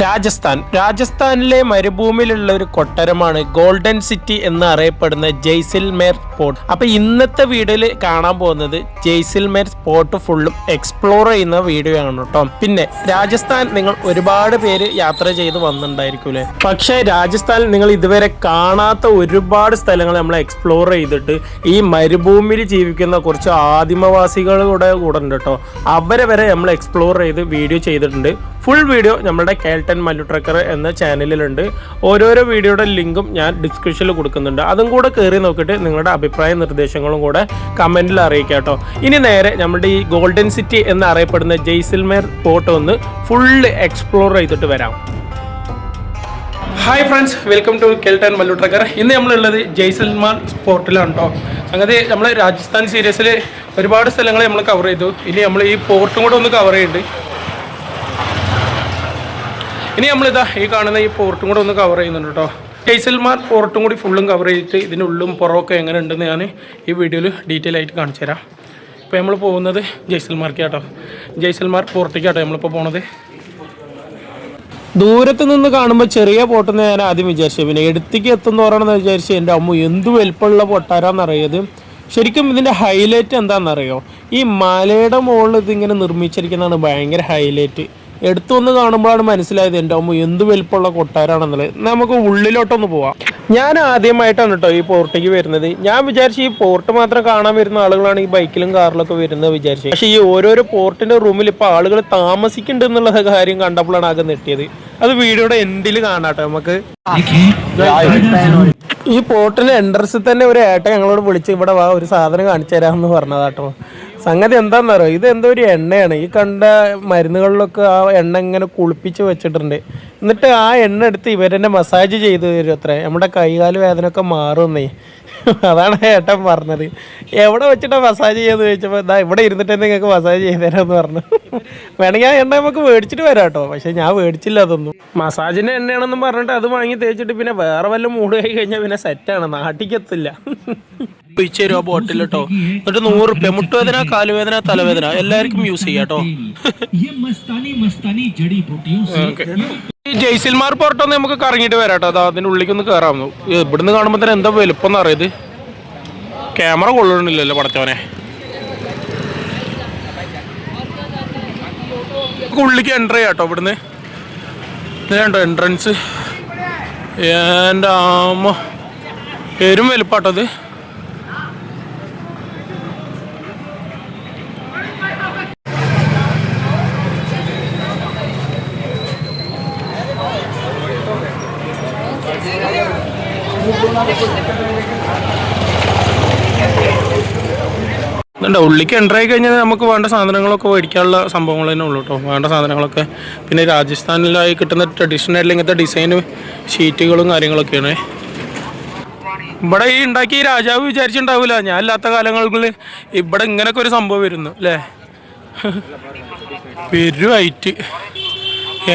രാജസ്ഥാനിലെ മരുഭൂമിയിലുള്ള ഒരു കൊട്ടാരമാണ് golden city എന്ന് അറിയപ്പെടുന്ന ജയ്സൽമേർ സ്പോട്ട്. അപ്പൊ ഇന്നത്തെ വീഡിയോയിൽ കാണാൻ പോകുന്നത് ജയ്സൽമേർ സ്പോട്ട് ഫുള്ളും എക്സ്പ്ലോർ ചെയ്യുന്ന വീഡിയോ ആണ് കേട്ടോ. പിന്നെ രാജസ്ഥാൻ നിങ്ങൾ ഒരുപാട് പേര് യാത്ര ചെയ്ത് വന്നിട്ടുണ്ടായിരിക്കൂലേ, പക്ഷെ രാജസ്ഥാനിൽ നിങ്ങൾ ഇതുവരെ കാണാത്ത ഒരുപാട് സ്ഥലങ്ങൾ നമ്മൾ എക്സ്പ്ലോർ ചെയ്തിട്ട് ഈ മരുഭൂമിയിൽ ജീവിക്കുന്ന കുറച്ച് ആദിമവാസികളുടെ കൂടെ ഉണ്ട് കേട്ടോ. അവരെ വരെ നമ്മൾ എക്സ്പ്ലോർ ചെയ്ത് വീഡിയോ ചെയ്തിട്ടുണ്ട്. ഫുൾ വീഡിയോ നമ്മുടെ കേൾട്ടൻ മല്ലു ട്രക്കർ എന്ന ചാനലിലുണ്ട്. ഓരോരോ വീഡിയോയുടെ ലിങ്കും ഞാൻ ഡിസ്ക്രിപ്ഷനിൽ കൊടുക്കുന്നുണ്ട്. അതും കൂടെ കയറി നോക്കിയിട്ട് നിങ്ങളുടെ അഭിപ്രായ നിർദ്ദേശങ്ങളും കൂടെ കമൻറ്റിൽ അറിയിക്കാം കേട്ടോ. ഇനി നേരെ നമ്മുടെ ഈ ഗോൾഡൻ സിറ്റി എന്നറിയപ്പെടുന്ന ജയ്സൽമേർ സ്പോട്ട് ഒന്ന് ഫുള്ള് എക്സ്പ്ലോർ ചെയ്തിട്ട് വരാം. ഹായ് ഫ്രണ്ട്സ്, വെൽക്കം ടു കേൾട്ടൻ മല്ലു ട്രക്കർ. ഇന്ന് നമ്മളുള്ളത് ജയ്സൽമേർ സ്പോട്ടിലാണ് കേട്ടോ. അങ്ങനെ നമ്മൾ രാജസ്ഥാൻ സീരീസിൽ ഒരുപാട് സ്ഥലങ്ങൾ നമ്മൾ കവർ ചെയ്തു. ഇനി നമ്മൾ ഈ പോർട്ടും കൂടെ ഒന്ന് കവർ ചെയ്യുന്നുണ്ട്. ഇനി നമ്മളിതാ ഈ കാണുന്ന ഈ പോർട്ടും കൂടെ ഒന്ന് കവർ ചെയ്യുന്നുണ്ട് കേട്ടോ. ജയ്സൽമേർ പോർട്ടും കൂടി ഫുള്ളും കവർ ചെയ്തിട്ട് ഇതിൻ്റെ ഉള്ളും പുറമൊക്കെ എങ്ങനെ ഉണ്ടെന്ന് ഞാൻ ഈ വീഡിയോയിൽ ഡീറ്റെയിൽ ആയിട്ട് കാണിച്ചു തരാം. ഇപ്പോൾ നമ്മൾ പോകുന്നത് ജയ്സൽമേർക്കാട്ടോ, ജയ്സൽമേർ പോർട്ടിക്കാട്ടോ നമ്മളിപ്പോൾ പോണത്. ദൂരത്ത് നിന്ന് കാണുമ്പോൾ ചെറിയ പോട്ടെന്ന് ഞാൻ ആദ്യം വിചാരിച്ചു. പിന്നെ എടുത്തേക്ക് എത്തുന്നോറാണെന്ന് വിചാരിച്ചു. എൻ്റെ അമ്മ എന്ത് വലുപ്പമുള്ള പൊട്ടാരാന്നറിയത്. ശരിക്കും ഇതിൻ്റെ ഹൈലൈറ്റ് എന്താണെന്നറിയോ, ഈ മലയുടെ മുകളിൽ ഇതിങ്ങനെ നിർമ്മിച്ചിരിക്കുന്നതാണ് ഭയങ്കര ഹൈലൈറ്റ്. എടുത്തൊന്ന് കാണുമ്പോഴാണ് മനസ്സിലായത് എൻ്റെ അമ്മ എന്ത് വലുപ്പമുള്ള കൊട്ടാരാണെന്നുള്ളത്. നമുക്ക് ഉള്ളിലോട്ടൊന്ന് പോവാം. ഞാൻ ആദ്യമായിട്ടാണ് കേട്ടോ ഈ പോർട്ടിക്ക് വരുന്നത്. ഞാൻ വിചാരിച്ചു ഈ പോർട്ട് മാത്രം കാണാൻ വരുന്ന ആളുകളാണ് ഈ ബൈക്കിലും കാറിലൊക്കെ വരുന്നത് വിചാരിച്ചു. പക്ഷേ ഈ ഓരോരോ പോർട്ടിൻ്റെ റൂമിൽ ഇപ്പോൾ ആളുകൾ താമസിക്കുന്നുണ്ട് എന്നുള്ള കാര്യം കണ്ടപ്പോഴാണ് ആകെ നെട്ടിയത്. അത് വീഡിയോയുടെ എൻഡിൽ കാണാട്ടോ നമുക്ക്. ഈ പോർട്ടിൻ്റെ എൻട്രൻസിൽ തന്നെ ഒരു ഏട്ടൻ ഞങ്ങളോട് വിളിച്ച് ഇവിടെ വാ ഒരു സാധനം കാണിച്ചു തരാമെന്ന് പറഞ്ഞതാട്ടോ. സംഗതി എന്താണെന്നറിയോ, ഇത് എന്തോ ഒരു എണ്ണയാണ്. ഈ കണ്ട മരുന്നുകളിലൊക്കെ ആ എണ്ണ ഇങ്ങനെ കുളിപ്പിച്ച് വെച്ചിട്ടുണ്ട്. എന്നിട്ട് ആ എണ്ണ എടുത്ത് ഇവരെന്നെ മസാജ് ചെയ്ത് തരും അത്രേ. നമ്മുടെ കൈകാല് വേദനയൊക്കെ മാറുന്നേ. അതാണ് ഏട്ടൻ പറഞ്ഞത്. എവിടെ വെച്ചിട്ടാണ് മസാജ് ചെയ്യാന്ന് ചോദിച്ചപ്പോൾ ഇതാ ഇവിടെ ഇരുന്നിട്ട് നിങ്ങൾക്ക് മസാജ് ചെയ്ത് തരാമെന്ന് പറഞ്ഞു. വേണമെങ്കിൽ ആ എണ്ണ നമുക്ക് മേടിച്ചിട്ട് വരാം കേട്ടോ. പക്ഷെ ഞാൻ മേടിച്ചില്ല അതൊന്നും. മസാജിൻ്റെ എണ്ണയാണെന്നും പറഞ്ഞിട്ട് അത് വാങ്ങി തേച്ചിട്ട് പിന്നെ വേറെ വല്ല മൂഡ് ആയി കഴിഞ്ഞാൽ പിന്നെ സെറ്റാണ്, നാട്ടിക്കെത്തില്ല. ഒഴിച്ചു തരുമോ ബോട്ടിൽ കേട്ടോ. എന്നിട്ട് 100 രൂപ. മുട്ടുവേദന, കാലുവേദന, തലവേദന എല്ലാവർക്കും യൂസ് ചെയ്യാം കേട്ടോ. ഈ ജയ്സൽമേർ പോർട്ടൊന്ന് നമുക്ക് കറങ്ങിയിട്ട് വരാം കേട്ടോ. അതാ അതിൻ്റെ ഉള്ളിലേക്കൊന്ന് കയറാമെന്നു. ഇവിടുന്ന് കാണുമ്പോൾ തന്നെ എന്താ വലുപ്പം എന്ന് അറിയത്. ക്യാമറ കൊള്ളണില്ലല്ലോ പടച്ചവനെ. ഉള്ളിലേക്ക് എൻ്റർ ചെയ്യാം കേട്ടോ. ഇവിടുന്ന് ഇതുണ്ടോ എൻട്രൻസ്. എൻ്റെ ആമ്മ പേരും വലുപ്പാട്ടോ അത്. ഉള്ളിക്ക് എൻ്റർ ആയി കഴിഞ്ഞാൽ നമുക്ക് വേണ്ട സാധനങ്ങളൊക്കെ മേടിക്കാനുള്ള സംഭവങ്ങൾ തന്നെ ഉള്ളൂ കേട്ടോ. വേണ്ട സാധനങ്ങളൊക്കെ പിന്നെ രാജസ്ഥാനിലായി കിട്ടുന്ന ട്രഡീഷണൽ ഇങ്ങനത്തെ ഡിസൈൻ ഷീറ്റുകളും കാര്യങ്ങളൊക്കെയാണ്. ഇവിടെ ഈ ഉണ്ടാക്കി രാജാവ് വിചാരിച്ചിട്ടുണ്ടാവില്ല ഞാൻ ഇല്ലാത്ത കാലങ്ങളിൽ ഇവിടെ ഇങ്ങനൊക്കെ ഒരു സംഭവം വരുന്നു അല്ലേ. പെരുമായിട്ട്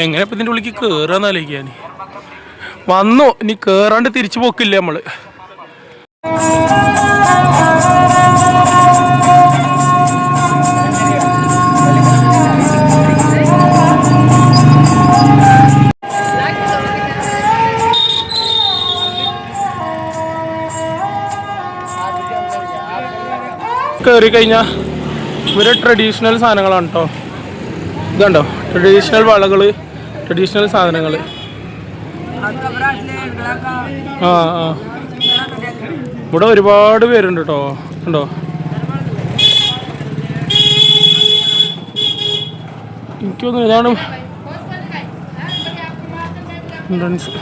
എങ്ങനെ ഇപ്പം ഇതിൻ്റെ ഉള്ളിക്ക് കയറാന്ന് ആലോചിക്കാൻ. വന്നു ഇനി കയറാണ്ട് തിരിച്ചു പോക്കില്ല നമ്മള്. കയറി കഴിഞ്ഞാൽ ഇവരെ ട്രഡീഷണൽ സാധനങ്ങളാണ് കേട്ടോ. ഇതുണ്ടോ ട്രഡീഷണൽ വളകൾ, ട്രഡീഷണൽ സാധനങ്ങൾ. ആ ആ ഇവിടെ ഒരുപാട് പേരുണ്ട് കേട്ടോ. ഉണ്ടോ എനിക്ക് തോന്നുന്നു ഇതാണ് എൻട്രൻസ്.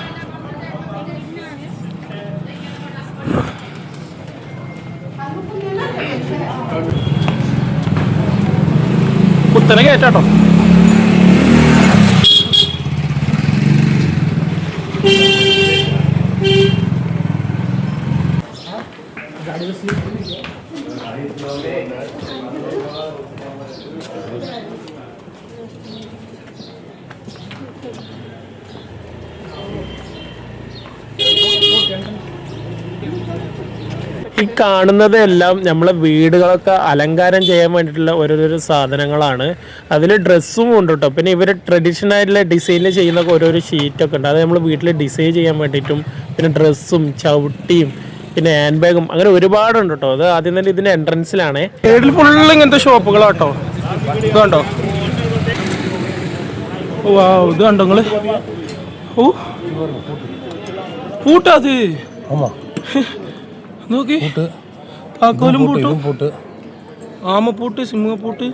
കുത്തനെ കയറ്റാട്ടോ. ഈ കാണുന്നതെല്ലാം നമ്മളെ വീടുകളൊക്കെ അലങ്കാരം ചെയ്യാൻ വേണ്ടിയിട്ടുള്ള ഓരോരോ സാധനങ്ങളാണ്. അതിൽ ഡ്രസ്സും ഉണ്ട് കേട്ടോ. പിന്നെ ഇവർ ട്രഡീഷണൽ ആയിട്ടുള്ള ഡിസൈനിൽ ചെയ്യുന്ന ഓരോരോ ഷീറ്റൊക്കെ ഉണ്ട്. അത് നമ്മൾ വീട്ടിൽ ഡിസൈൻ ചെയ്യാൻ വേണ്ടിയിട്ടും പിന്നെ ഡ്രസ്സും ചവിട്ടിയും പിന്നെ ഹാൻഡ് ബാഗും അങ്ങനെ ഒരുപാടുണ്ട് കേട്ടോ. അത് ആദ്യം തന്നെ ഇതിൻ്റെ എൻട്രൻസിലാണ്. സൈഡിൽ ഫുള്ള് ഇങ്ങനത്തെ ഷോപ്പുകളാട്ടോ. ഇത് കണ്ടോ, വാ ഇത് കണ്ടോ നിങ്ങൾ? ഓ പൂട്ടാത് നോക്കി, താക്കോലും പൂട്ട്, ആമപ്പൂട്ട്, സിംഹപ്പൂട്ട്,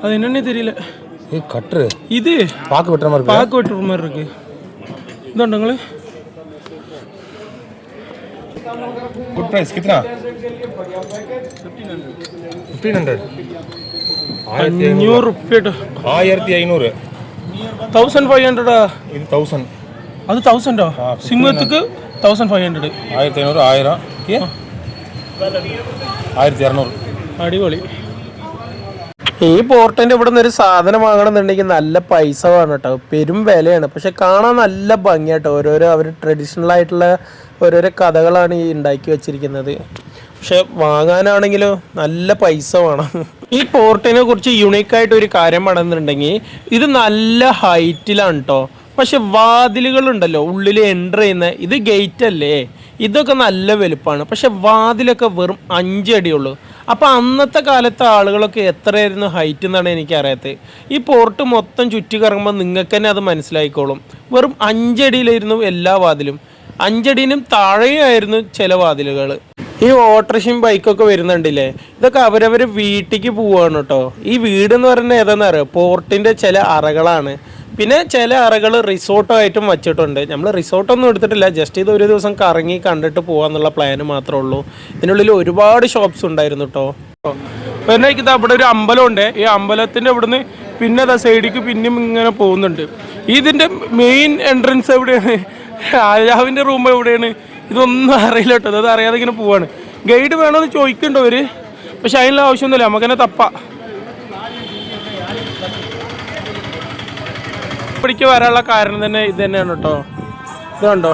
அது என்னன்னே தெரியல. கட்டு இது பாக்கு வெட்டுற மாதிரி இருக்கு. இதுண்டா உங்களுக்கு गुड प्राइस कितना 1500 500 रुपये 1500 1500 இது 1000 அது 1000 സിംഹத்துக்கு 1500 1500 1000 1200 അടിപൊളി. ഈ പോർട്ടിൻ്റെ ഇവിടെ നിന്ന് ഒരു സാധനം വാങ്ങണമെന്നുണ്ടെങ്കിൽ നല്ല പൈസ വേണം കേട്ടോ. പെരും വിലയാണ്. പക്ഷെ കാണാൻ നല്ല ഭംഗിയാട്ടോ. ഓരോരോ അവർ ട്രഡീഷണൽ ആയിട്ടുള്ള ഓരോരോ കഥകളാണ് ഈ ഉണ്ടാക്കി വെച്ചിരിക്കുന്നത്. പക്ഷെ വാങ്ങാനാണെങ്കിലോ നല്ല പൈസ വേണം. ഈ പോർട്ടിനെ കുറിച്ച് യുണീക്കായിട്ട് ഒരു കാര്യം പറയുന്നുണ്ടെങ്കിൽ ഇത് നല്ല ഹൈറ്റിലാണ് കേട്ടോ. പക്ഷെ വാതിലുകളുണ്ടല്ലോ ഉള്ളിൽ എൻ്റർ ചെയ്യുന്ന ഇത് ഗേറ്റ് അല്ലേ, ഇതൊക്കെ നല്ല വലുപ്പമാണ്. പക്ഷെ വാതിലൊക്കെ വെറും 5 അടിയുള്ളൂ. അപ്പോൾ അന്നത്തെ കാലത്തെ ആളുകളൊക്കെ എത്രയായിരുന്നു ഹൈറ്റ് എന്നാണ് എനിക്കറിയാത്തത്. ഈ പോർട്ട് മൊത്തം ചുറ്റി കറങ്ങുമ്പോൾ നിങ്ങൾക്ക് തന്നെ അത് മനസ്സിലായിക്കോളും. വെറും 5 അടിയിലായിരുന്നു എല്ലാ വാതിലും. 5 അടിയിലും താഴെയായിരുന്നു ചില വാതിലുകൾ. ഈ ഓട്ടോറിക്ഷയും ബൈക്കൊക്കെ വരുന്നുണ്ടില്ലേ, ഇതൊക്കെ അവരവർ വീട്ടിലേക്ക് പോവുകയാണ് കേട്ടോ. ഈ വീടെന്ന് പറയുന്നത് ഏതാണെന്ന് അറിയാം, പോർട്ടിൻ്റെ ചില അറകളാണ്. പിന്നെ ചില അറകൾ റിസോർട്ടായിട്ടും വെച്ചിട്ടുണ്ട്. നമ്മൾ റിസോർട്ടൊന്നും എടുത്തിട്ടില്ല, ജസ്റ്റ് ഇത് ഒരു ദിവസം കറങ്ങി കണ്ടിട്ട് പോകാന്നുള്ള പ്ലാന് മാത്രമേ ഉള്ളൂ. ഇതിനുള്ളിൽ ഒരുപാട് ഷോപ്സ് ഉണ്ടായിരുന്നു കേട്ടോ. പിന്നെ ഇത് അവിടെ ഒരു അമ്പലമുണ്ട്. ഈ അമ്പലത്തിൻ്റെ ഇവിടുന്ന് പിന്നെ അതാ സൈഡിലേക്ക് പിന്നെയും ഇങ്ങനെ പോകുന്നുണ്ട്. ഇതിൻ്റെ മെയിൻ എൻട്രൻസ് എവിടെയാണ്, രാജാവിൻ്റെ റൂം എവിടെയാണ്, ഇതൊന്നും അറിയില്ല കേട്ടോ. അത് അറിയാതെ ഇങ്ങനെ പോവാണ്. ഗൈഡ് വേണമെന്ന് ചോദിക്കണ്ടോ അവർ, പക്ഷെ അതിനുള്ള ആവശ്യമൊന്നുമില്ല, നമുക്കെന്നെ തപ്പാം. ഇവിടേക്ക് വരാനുള്ള കാരണം തന്നെ ഇത് തന്നെയാണ് കേട്ടോ. ഇത് കണ്ടോ,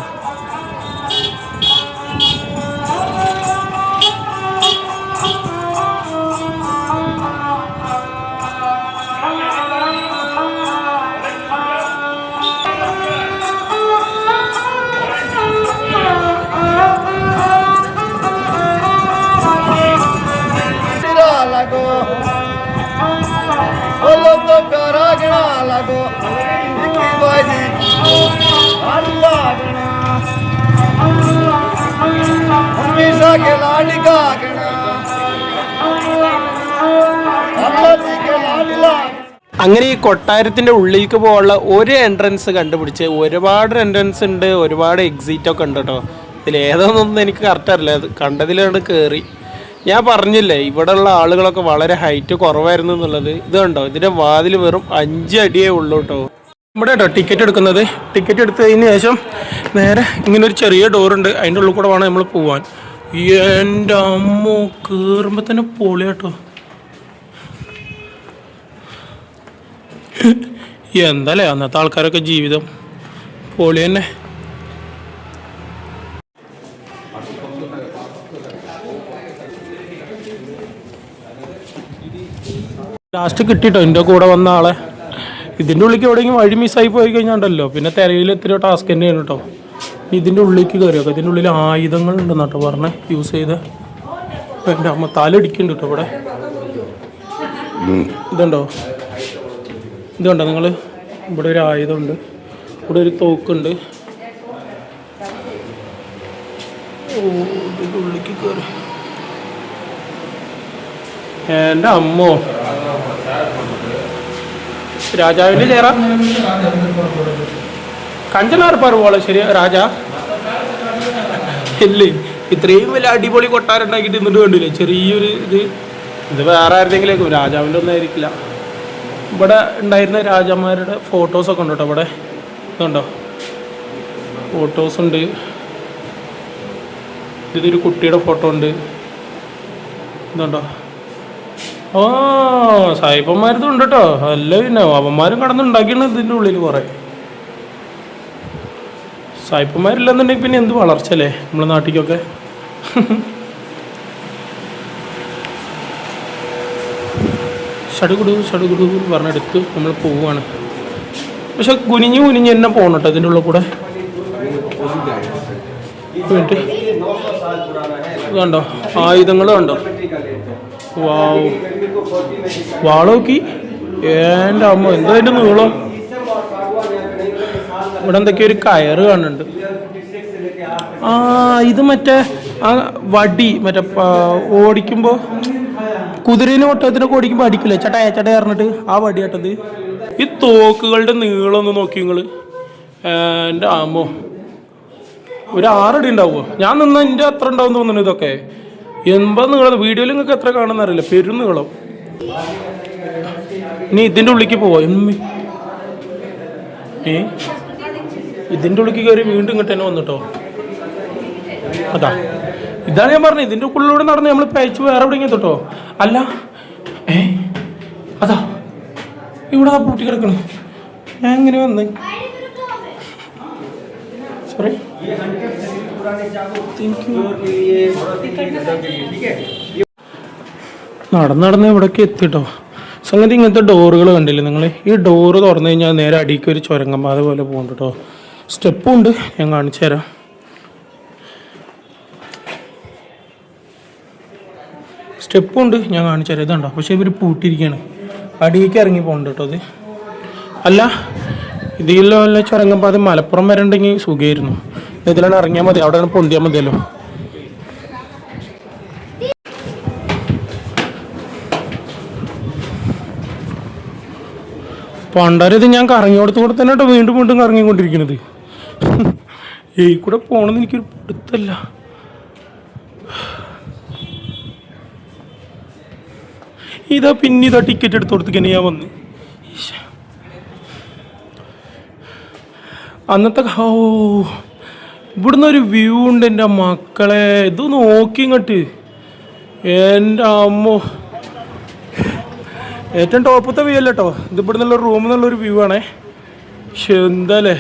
അങ്ങനെ ഈ കൊട്ടാരത്തിൻ്റെ ഉള്ളിലേക്ക് പോകാനുള്ള ഒരു എൻട്രൻസ് കണ്ടുപിടിച്ച്, ഒരുപാട് എൻട്രൻസ് ഉണ്ട്, ഒരുപാട് എക്സിറ്റ് ഒക്കെ ഉണ്ട് കേട്ടോ. ഇതിലേതൊന്നും എനിക്ക് കറക്റ്റ് അറിയില്ല. അത് കണ്ടതിലാണ് കയറി. ഞാൻ പറഞ്ഞില്ലേ ഇവിടെയുള്ള ആളുകളൊക്കെ വളരെ ഹൈറ്റ് കുറവായിരുന്നു എന്നുള്ളത്. ഇത് കണ്ടോ, ഇതിൻ്റെ വാതിൽ വെറും 5 അടിയേ ഉള്ളൂ കേട്ടോ. ഇവിടെ കേട്ടോ ടിക്കറ്റ് എടുക്കുന്നത്. ടിക്കറ്റ് എടുത്തതിന് ശേഷം നേരെ ഇങ്ങനെ ഒരു ചെറിയ ഡോറുണ്ട്, അതിൻ്റെ ഉള്ളിൽ കൂടെ വേണം നമ്മൾ പോവാൻ. എൻ്റെ അമ്മോ, കയറുമ്പോൾ തന്നെ പൊളി കേട്ടോ. എന്താല്ലേ അന്നത്തെ ആൾക്കാരൊക്കെ ജീവിതം പൊളി തന്നെ. ലാസ്റ്റ് കിട്ടിട്ടോ എൻ്റെ കൂടെ വന്ന ആളെ. ഇതിൻ്റെ ഉള്ളിലേക്ക് എവിടെയെങ്കിലും വഴി മിസ്സായി പോയി കഴിഞ്ഞാണ്ടല്ലോ പിന്നെ തിരയിൽ എത്തിയ ടാസ്ക് തന്നെയാണ് കേട്ടോ. ഇതിൻ്റെ ഉള്ളിലേക്ക് കയറിയൊക്കെ ഇതിൻ്റെ ഉള്ളിൽ ആയുധങ്ങളുണ്ടെന്ന് കേട്ടോ പറഞ്ഞേ, യൂസ് ചെയ്ത്. എൻ്റെ അമ്മ തലടിക്കുന്നുണ്ട് കേട്ടോ ഇവിടെ. ഇതുണ്ടോ, ഇതുണ്ടോ നിങ്ങൾ, ഇവിടെ ഒരു ആയുധമുണ്ട്, ഇവിടെ ഒരു തോക്കുണ്ട്. ഓ, ഇതിൻ്റെ ഉള്ളിലേക്ക് കയറി. എൻ്റെ അമ്മോ, രാജാവിൻ്റെ ചേരാ കഞ്ചനാർപ്പാർ പോലെ ശരി രാജാ ഇല്ലേ. ഇത്രയും വലിയ അടിപൊളി കൊട്ടാരം ഉണ്ടാക്കിയിട്ട് ഇന്നിട്ട് കണ്ടില്ലേ ചെറിയൊരു ഇത് വേറെ ആരുടെങ്കിലേക്കും, രാജാവിൻ്റെ ഒന്നും ആയിരിക്കില്ല. ഇവിടെ ഉണ്ടായിരുന്ന രാജാമാരുടെ ഫോട്ടോസൊക്കെ ഉണ്ട് കേട്ടോ. ഇവിടെ ഇതുണ്ടോ ഫോട്ടോസ് ഉണ്ട്. ഇതൊരു കുട്ടിയുടെ ഫോട്ടോ ഉണ്ട്. ഇതുണ്ടോ, ഓ സായിപ്പന്മാരതും ഉണ്ട് കേട്ടോ. അല്ല പിന്നെ അവന്മാരും കടന്നുണ്ടാക്കിയാണ് ഇതിൻ്റെ ഉള്ളിൽ കുറേ. സായിപ്പന്മാരില്ലെന്നുണ്ടെങ്കിൽ പിന്നെ എന്ത് വളർച്ചല്ലേ നമ്മുടെ നാട്ടിലേക്കൊക്കെ. ഷടുകുടു ഷടുകുടു പറഞ്ഞെടുത്ത് നമ്മൾ പോവുകയാണ്. പക്ഷെ കുനിഞ്ഞ് കുനിഞ്ഞ് തന്നെ പോകണം കേട്ടോ ഇതിൻ്റെ ഉള്ളിൽ കൂടെ. മിനിറ്റ് ഇതുണ്ടോ ആയുധങ്ങൾ കണ്ടോ? വാവ് വാളോക്കി എൻ്റെ അമ്മ എന്താ അതിൻ്റെ നീളം. ഇവിടെ എന്തൊക്കെയോ ഒരു കയറ് കാണുന്നുണ്ട്. ആ ഇത് മറ്റേ ആ വടി മറ്റേ ഓടിക്കുമ്പോൾ കുതിരേനെ ഒട്ടത്തിനൊക്കെ ഓടിക്കുമ്പോൾ അടിക്കില്ലേ ചട്ടയ ചട്ട പറഞ്ഞിട്ട് ആ വടി കേട്ടത്. ഈ തോക്കുകളുടെ നീളം ഒന്ന് നോക്കി നിങ്ങൾ. എൻ്റെ ആമോ ഒരു 6 അടി ഉണ്ടാവുമോ? ഞാൻ നിന്ന് എൻ്റെ അത്ര ഉണ്ടാവും തോന്നുന്നു. ഇതൊക്കെ 80 നീളം. വീഡിയോയിൽ നിങ്ങൾക്ക് എത്ര കാണുന്ന അറിയില്ല, പെരും നീളം. ഇനി ഇതിൻ്റെ ഉള്ളിലേക്ക് പോവാ. ഇതിൻ്റെ ഉള്ളിലേക്ക് കയറി വീണ്ടും ഇങ്ങോട്ട് തന്നെ വന്നിട്ടോ. അതാ ഇതാണ് ഞാൻ പറഞ്ഞത്. ഇതിൻ്റെ ഉള്ളിലൂടെ നടന്ന് നമ്മൾ പയച്ച് വേറെ എവിടെയെങ്കിലും തൊട്ടോ. അല്ല അതാ ഇവിടെ ആ പൂട്ടി കിടക്കണ്. ഞാൻ എങ്ങനെ വന്ന് സോറി നടന്ന് ഇവിടേക്ക് എത്തിട്ടോ. സംഗതി ഇങ്ങനത്തെ ഡോറുകൾ കണ്ടില്ലേ നിങ്ങൾ? ഈ ഡോറ് തുറന്നു കഴിഞ്ഞാൽ നേരെ അടിക്ക് ഒരു ചുരങ്കം പാത പോലെ പോകുന്നുണ്ട് കേട്ടോ. സ്റ്റെപ്പും ഉണ്ട്, ഞാൻ കാണിച്ചു തരാം. സ്റ്റെപ്പും ഉണ്ട്, ഞാൻ കാണിച്ചു തരാം. ഇതുണ്ടോ? പക്ഷേ ഇവർ പൂട്ടിയിരിക്കുകയാണ്. അടിയിലേക്ക് ഇറങ്ങി പോകുന്നുണ്ട് കേട്ടോ അത്. അല്ല ഇതിലോ വല്ല ചുരങ്കം പാത മലപ്പുറം വരെ ഉണ്ടെങ്കിൽ സുഖമായിരുന്നു. ഇതിലാണ് ഇറങ്ങിയാൽ മതി, അവിടെ പൊന്തിയാൽ മതിയല്ലോ. പണ്ടാരത് ഞാൻ കറങ്ങി കൊടുത്തുകൂടെ തന്നെ കേട്ടോ വീണ്ടും വീണ്ടും കറങ്ങിക്കൊണ്ടിരിക്കുന്നത്. ഈ കൂടെ പോകണമെന്ന് എനിക്കൊരു പിടുത്തല്ല. ഇതാ പിന്നെ ഇതാ ടിക്കറ്റ് എടുത്ത് കൊടുത്തിങ്ങനെ ഞാൻ വന്ന്. അന്നത്തെ ഇവിടുന്ന് ഒരു വ്യൂ ഉണ്ട് എൻ്റെ മക്കളെ. ഇത് നോക്കി ഇങ്ങോട്ട്. എൻ്റെ അമ്മോ ഏറ്റവും ടോപ്പത്തെ വ്യൂ അല്ല കേട്ടോ ഇത്. ഇവിടെ നിന്നുള്ള റൂമിൽ നിന്നുള്ളൊരു വ്യൂ ആണേ. പക്ഷെ എന്താല്ലേ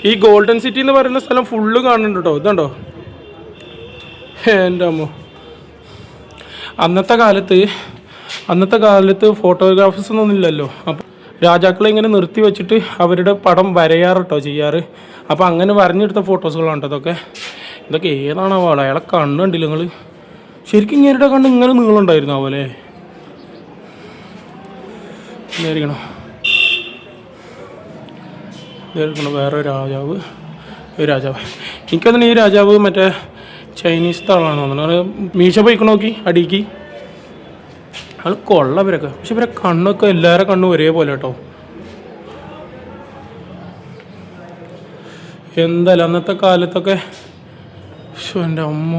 ഈ ഗോൾഡൻ സിറ്റി എന്ന് പറയുന്ന സ്ഥലം ഫുള്ള് കാണുന്നുണ്ട് കേട്ടോ. ഇതുണ്ടോ എൻ്റെ അമ്മോ. അന്നത്തെ കാലത്ത് ഫോട്ടോഗ്രാഫേഴ്സ് ഒന്നും ഇല്ലല്ലോ. അപ്പം രാജാക്കളെ ഇങ്ങനെ നിർത്തി വെച്ചിട്ട് അവരുടെ പടം വരയാറ് കേട്ടോ ചെയ്യാറ്. അപ്പോൾ അങ്ങനെ വരഞ്ഞെടുത്ത ഫോട്ടോസുകളാണ് കേട്ടോ ഇതൊക്കെ. ഏതാണോ ആളെ അയാളെ കണ്ണ് കണ്ടില്ല നിങ്ങൾ? ശരിക്കും ഇങ്ങനെ കണ്ണ് ഇങ്ങനെ നീളുണ്ടായിരുന്നു അതുപോലെ. ഇതായിരിക്കണം വേറെ രാജാവ്. എനിക്കതിന് ഈ രാജാവ് മറ്റേ ചൈനീസ് ആളാണ് തോന്നുന്നത്. മീശ പോയിക്കണ നോക്കി അടിക്ക്. അത് കൊള്ള ഇവരൊക്കെ. പക്ഷെ ഇവരെ കണ്ണൊക്കെ എല്ലാവരുടെ കണ്ണും ഒരേപോലെ കേട്ടോ. എന്തായാലും അന്നത്തെ കാലത്തൊക്കെ എൻ്റെ അമ്മ.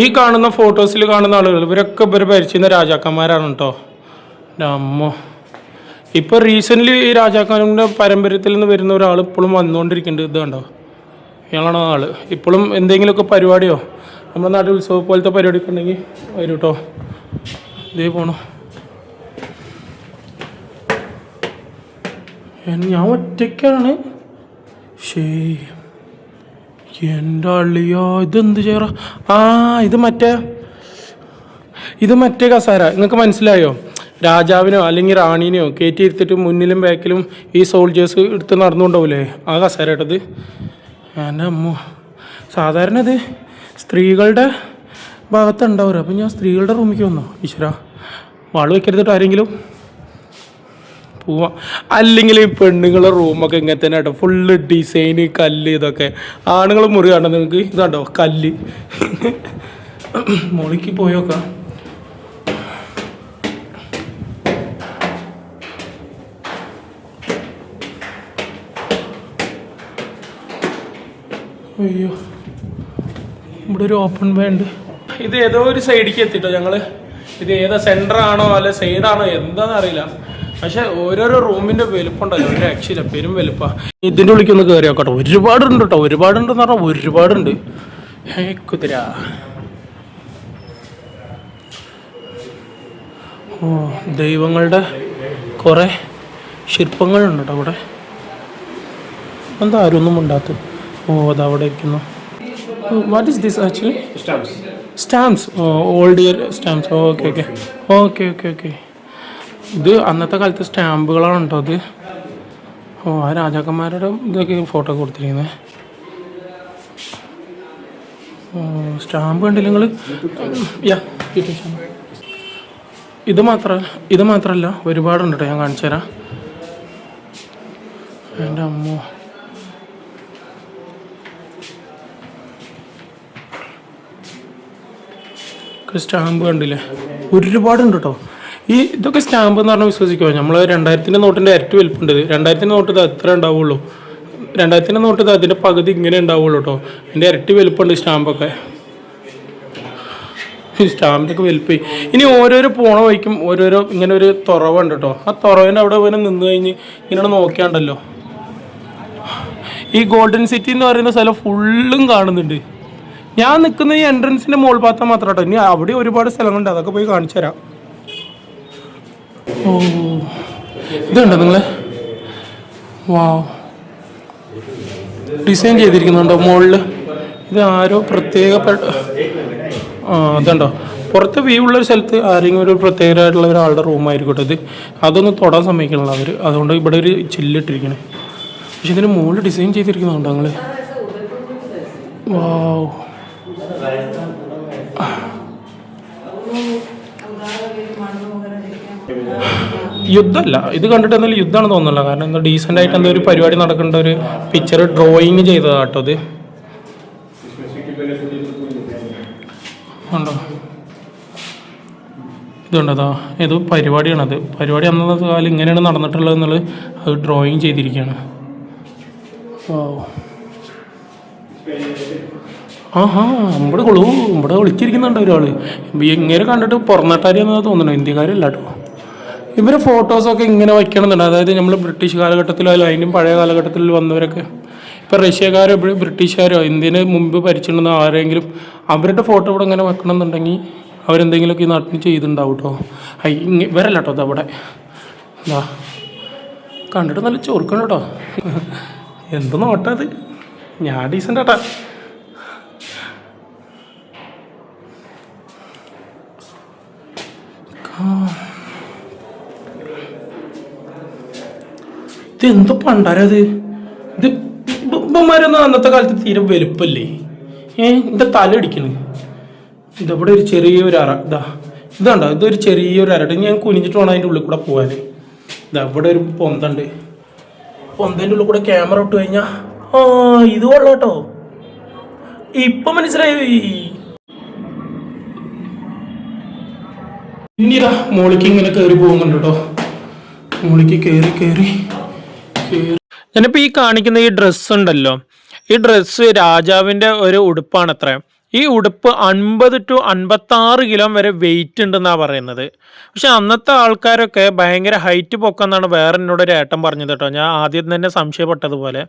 ഈ കാണുന്ന ഫോട്ടോസിൽ കാണുന്ന ആളുകൾ ഇവരൊക്കെ ഇവർ ഭരിച്ചിരുന്ന രാജാക്കന്മാരാണ് കേട്ടോ. എൻ്റെ അമ്മ. ഇപ്പോൾ റീസെൻ്റ്ലി ഈ രാജാക്കന്മാരുടെ പാരമ്പര്യത്തിൽ നിന്ന് വരുന്ന ഒരാൾ ഇപ്പോഴും വന്നുകൊണ്ടിരിക്കുന്നുണ്ട്. ഇത് കണ്ടോ? ഇയാളാണ് ആൾ. ഇപ്പോഴും എന്തെങ്കിലുമൊക്കെ പരിപാടിയോ നമ്മുടെ നാട്ടിൽ ഉത്സവം പോലത്തെ പരിപാടിയൊക്കെ ഉണ്ടെങ്കിൽ വരും കേട്ടോ. ഇതേ പോണോ? ഞാൻ ഒറ്റയ്ക്കാണ്. ശരി എൻ്റെ അള്ളിയോ ഇതെന്ത് ചെയ്യാറ? ഇത് മറ്റേ കസാര. നിങ്ങൾക്ക് മനസ്സിലായോ? രാജാവിനോ അല്ലെങ്കിൽ റാണീനെയോ കയറ്റി ഇരുത്തിട്ട് മുന്നിലും ബാക്കിലും ഈ സോൾജേഴ്സ് എടുത്ത് നടന്നുകൊണ്ടാവില്ലേ ആ കസാര കേട്ടത്. എൻ്റെ അമ്മ. സാധാരണ ഇത് സ്ത്രീകളുടെ ഭാഗത്തുണ്ടാവുക. അപ്പം ഞാൻ സ്ത്രീകളുടെ റൂമിലേക്ക് വന്നോ? ഈശ്വര വാള് വെക്കരുതിട്ടോ ആരെങ്കിലും. പോവാം. അല്ലെങ്കിൽ ഈ പെണ്ണുങ്ങളുടെ റൂമൊക്കെ ഇങ്ങനെ തന്നെ കേട്ടോ. ഫുള്ള് ഡിസൈന് കല്ല് ഇതൊക്കെ. ആണുങ്ങൾ മുറി കാണാം നിങ്ങൾക്ക്. ഇതാണ്ടോ കല്ല്. മോളിക്ക് പോയോക്കാം. അയ്യോ ഇവിടെ ഒരു ഓപ്പൺ വേ ഉണ്ട്. ഇത് ഏതോ ഒരു സൈഡിലേക്ക് എത്തിട്ടോ ഞങ്ങള്. ഇത് ഏതാ സെൻറ്ററാണോ അല്ല സൈഡാണോ എന്താണെന്ന് അറിയില്ല. പക്ഷെ ഓരോരോ റൂമിൻ്റെ വലുപ്പമുണ്ടല്ലോ ഒരു രക്ഷയില്ല. പെരും വലുപ്പമാണ്. ഇതിൻ്റെ ഉള്ളിലേക്ക് ഒന്ന് കയറി നോക്കട്ടോ. ഒരുപാടുണ്ട് കേട്ടോ. ഒരുപാടുണ്ടെന്ന് പറഞ്ഞാൽ ഒരുപാടുണ്ട്. കുതിര. ഓ ദൈവങ്ങളുടെ കുറേ ശില്പങ്ങളുണ്ട് കേട്ടോ അവിടെ. എന്താ ആരും ഒന്നും ഉണ്ടാത്ത? ഓ അതവിടെ ഇരിക്കുന്നു. What is this actually? Stamps, old year stamps. Okay okay okay okay okay. ഇത് അന്നത്തെ കാലത്തെ സ്റ്റാമ്പുകളാണ് കേട്ടോ അത്. ഓ, ആ രാജാക്കന്മാരുടെ ഇതൊക്കെ ഫോട്ടോ കൊടുത്തിരിക്കുന്നത്. സ്റ്റാമ്പ് കണ്ടില്ല നിങ്ങൾ? ഇത് മാത്രമല്ല ഒരുപാടുണ്ട് കേട്ടോ, ഞാൻ കാണിച്ചു തരാം. എൻ്റെ അമ്മോ, സ്റ്റാമ്പ് കണ്ടില്ലേ, ഒരുപാടുണ്ട് കേട്ടോ. ഇതൊക്കെ സ്റ്റാമ്പ് എന്ന് പറഞ്ഞാൽ വിശ്വസിക്കുമോ? നമ്മൾ 2000 നോട്ടിൻ്റെ ഇരട്ടി വലിപ്പുണ്ട്. 2000 നോട്ട് ഇത് എത്ര ഉണ്ടാവുള്ളൂ? 2000 നോട്ട് ഇത് അതിൻ്റെ പകുതി ഇങ്ങനെ ഉണ്ടാവുള്ളൂ കേട്ടോ. അതിൻ്റെ ഇരട്ടി വലിപ്പമുണ്ട് സ്റ്റാമ്പൊക്കെ. സ്റ്റാമ്പിൻ്റെയൊക്കെ വലിപ്പം. ഇനി ഓരോരോ പോണ വഴിക്കും ഓരോരോ ഇങ്ങനെ ഒരു തുറവുണ്ട് കേട്ടോ. ആ തുറവിൻ്റെ അവിടെ ഇങ്ങനെ നിന്ന് കഴിഞ്ഞ് ഇങ്ങനെ നോക്കിയാണ്ടല്ലോ, ഈ ഗോൾഡൻ സിറ്റി എന്ന് പറയുന്ന സ്ഥലം ഫുള്ളും കാണുന്നുണ്ട്. ഞാൻ നിൽക്കുന്ന ഈ എൻട്രൻസിൻ്റെ മുകൾ ഭാഗത്ത് മാത്രം കേട്ടോ. ഇനി അവിടെ ഒരുപാട് സ്ഥലങ്ങളുണ്ട്, അതൊക്കെ പോയി കാണിച്ചു തരാം. ഓ, ഇതുണ്ടോ നിങ്ങൾ? വാവ്, ഡിസൈൻ ചെയ്തിരിക്കുന്നുണ്ടോ മുകളിൽ? ഇത് ആരോ പ്രത്യേകപ്പെട്ട അതുണ്ടോ, പുറത്ത് വ്യൂ ഉള്ളൊരു സ്ഥലത്ത് ആരെങ്കിലും ഒരു പ്രത്യേകമായിട്ടുള്ള ഒരാളുടെ റൂമായിരിക്കട്ടെ ഇത്. അതൊന്നും തൊടാൻ സമ്മതിക്കണില്ല അവർ, അതുകൊണ്ട് ഇവിടെ ഒരു ചില്ലിട്ടിരിക്കണേ. പക്ഷെ ഇതിന് മുകളിൽ ഡിസൈൻ ചെയ്തിരിക്കുന്നുണ്ടോ നിങ്ങൾ? വാവ്, യുദ്ധമല്ല ഇത്, കണ്ടിട്ട് എന്തായാലും യുദ്ധമാണെന്ന് തോന്നുന്നില്ല. കാരണം എന്താ, ഡീസൻ്റ് ആയിട്ട് എന്തോ ഒരു പരിപാടി നടക്കേണ്ട ഒരു പിക്ചർ ഡ്രോയിങ് ചെയ്തതാണ് കേട്ടോ ഇത്. ഉണ്ടോ, ഇതുണ്ടോ, ഏതോ പരിപാടിയാണത്. പരിപാടി അന്നത്തെ കാലം ഇങ്ങനെയാണ് നടന്നിട്ടുള്ളത് എന്നുള്ളത് അത് ഡ്രോയിങ് ചെയ്തിരിക്കുകയാണ്. ആഹാ, ഇവിടെ വിളിച്ചിരിക്കുന്നുണ്ട് ഒരാൾ. ഇങ്ങനെ കണ്ടിട്ട് പുറനാട്ടുകാരിയാണെന്നാണ് തോന്നുന്നത്, ഇന്ത്യക്കാരല്ല കേട്ടോ. ഇവരെ ഫോട്ടോസൊക്കെ ഇങ്ങനെ വയ്ക്കണമെന്നുണ്ട്. അതായത് നമ്മൾ ബ്രിട്ടീഷ് കാലഘട്ടത്തിലോ അല്ല അതിനും പഴയ കാലഘട്ടത്തിൽ വന്നവരൊക്കെ, ഇപ്പോൾ റഷ്യക്കാരോ ബ്രിട്ടീഷുകാരോ ഇന്ത്യന് മുമ്പ് ഭരിച്ചിട്ടുണ്ടെന്ന് ആരെങ്കിലും അവരുടെ ഫോട്ടോ ഇവിടെ ഇങ്ങനെ വെക്കണമെന്നുണ്ടെങ്കിൽ അവരെന്തെങ്കിലുമൊക്കെ ഈ നാട്ടിൽ ചെയ്തിട്ടുണ്ടാവും കേട്ടോ. ഇവരല്ല കേട്ടോ അതവിടെ. എന്താ കണ്ടിട്ട് നല്ല ചൊറുക്കണം കേട്ടോ. എന്ത് നോട്ടാ അത്, ഞാൻ ഡീസൻ്റ് ആട്ടാ. ഇതെന്തോ പണ്ടാരത്. ഇത് ഇപ്പന്മാരൊന്നും അന്നത്തെ കാലത്ത് തീരെ വലുപ്പല്ലേ. എൻ്റെ തല ഇടിക്കണ്. ഇതവിടെ ഒരു ചെറിയൊരു അറ, ഇതാണ്ടോ, ഇതൊരു ചെറിയൊരു അരട്ട്. ഞാൻ കുനിഞ്ഞിട്ട് വേണം അതിൻ്റെ ഉള്ളിൽ കൂടെ പോകാൻ. ഇതവിടെ ഒരു പൊന്തണ്ട്. പൊന്തേൻ്റെ ഉള്ളിൽ കൂടെ ക്യാമറ ഇട്ട് കഴിഞ്ഞാൽ ഇത് കൊള്ളാം കേട്ടോ. ഇപ്പം മനസ്സിലായി. ഇനിതാ മോളിക്ക് ഇങ്ങനെ കയറി പോകുന്നുണ്ട് കേട്ടോ. മോളിക്ക് കയറി ഞാനിപ്പോൾ ഈ കാണിക്കുന്ന ഈ ഡ്രസ്സ് ഉണ്ടല്ലോ, ഈ ഡ്രസ്സ് രാജാവിൻ്റെ ഒരു ഉടുപ്പാണ് അത്ര. ഈ ഉടുപ്പ് 50 to 56 കിലോ വരെ വെയിറ്റ് ഉണ്ടെന്നാണ് പറയുന്നത്. പക്ഷെ അന്നത്തെ ആൾക്കാരൊക്കെ ഭയങ്കര ഹൈറ്റ് പൊക്കെന്നാണ് വേറെ എന്നോട് ഒരു ഏട്ടൻ പറഞ്ഞത് കേട്ടോ. ഞാൻ ആദ്യം തന്നെ സംശയപ്പെട്ടതുപോലെ.